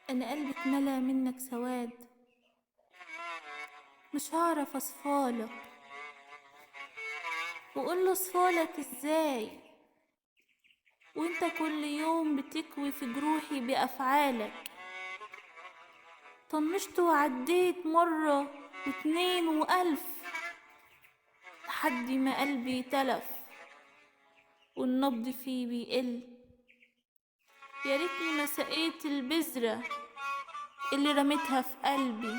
أنا قلبي اتملى منك سواد، مش هعرف أصفالك وأقوله أصفالك إزاي وإنت كل يوم بتكوي في جروحي بأفعالك. طنشت وعديت مرة واتنين وألف لحد ما قلبي تلف والنبض فيه بيقل. يا ريتني ما سقيت البذرة اللي رميتها في قلبي.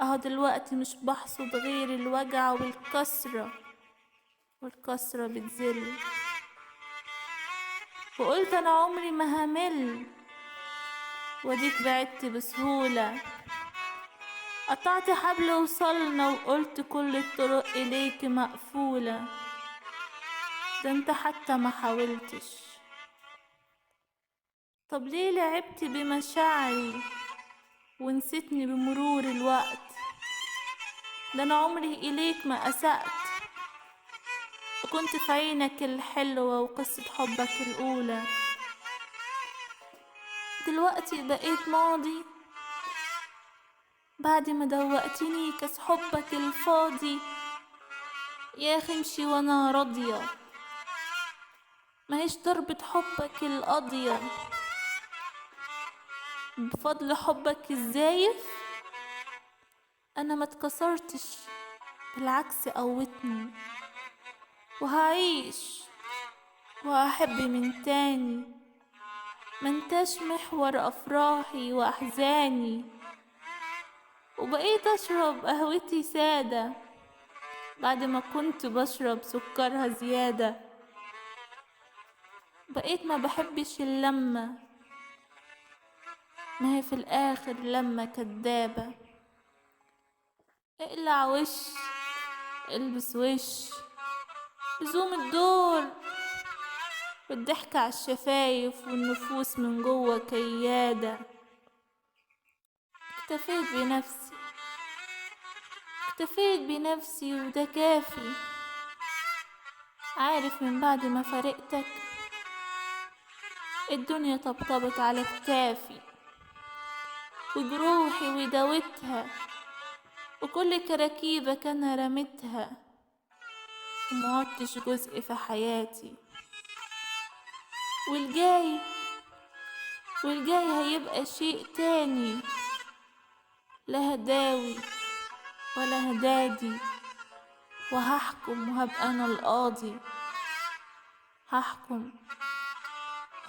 اهو دلوقتي مش بحصد غير الوجع والكسرة بتزل. وقلت انا عمري ما همل وديك بعدت بسهولة. قطعت حبل وصلنا وقلت كل الطرق اليك مقفولة. ده انت حتى ما حاولتش. طب ليه لعبت بمشاعري ونسيتني بمرور الوقت؟ ده انا عمري اليك ما اسأت وكنت في عينك الحلوة وقصة حبك الاولى. دلوقتي بقيت ماضي بعد ما دوقتني كاس حبك الفاضي. يا اخي امشي وانا راضية، ماهيش ضربة حبك القاضية. بفضل حبك الزايف انا ما اتكسرتش، بالعكس قوتني. وهعيش وهحب من تاني، منتاش محور افراحي واحزاني. وبقيت اشرب قهوتي سادة بعد ما كنت بشرب سكرها زيادة. بقيت ما بحبش اللمة، ما هي في الاخر لمة كدابة. اقلع وش البس وش، لزوم الدور والضحك على الشفايف والنفوس من جوه كيادة. اكتفيت بنفسي وده كافي. عارف من بعد ما فارقتك الدنيا طبطبت على كتافي وجروحي وداوتها وكل كراكيبك انا رميتها ومعدتش جزء في حياتي. والجاي هيبقى شيء تاني، لا هداوي ولا هدادي. وهحكم وهبقى انا القاضي، هحكم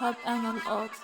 وهبقى انا القاضي.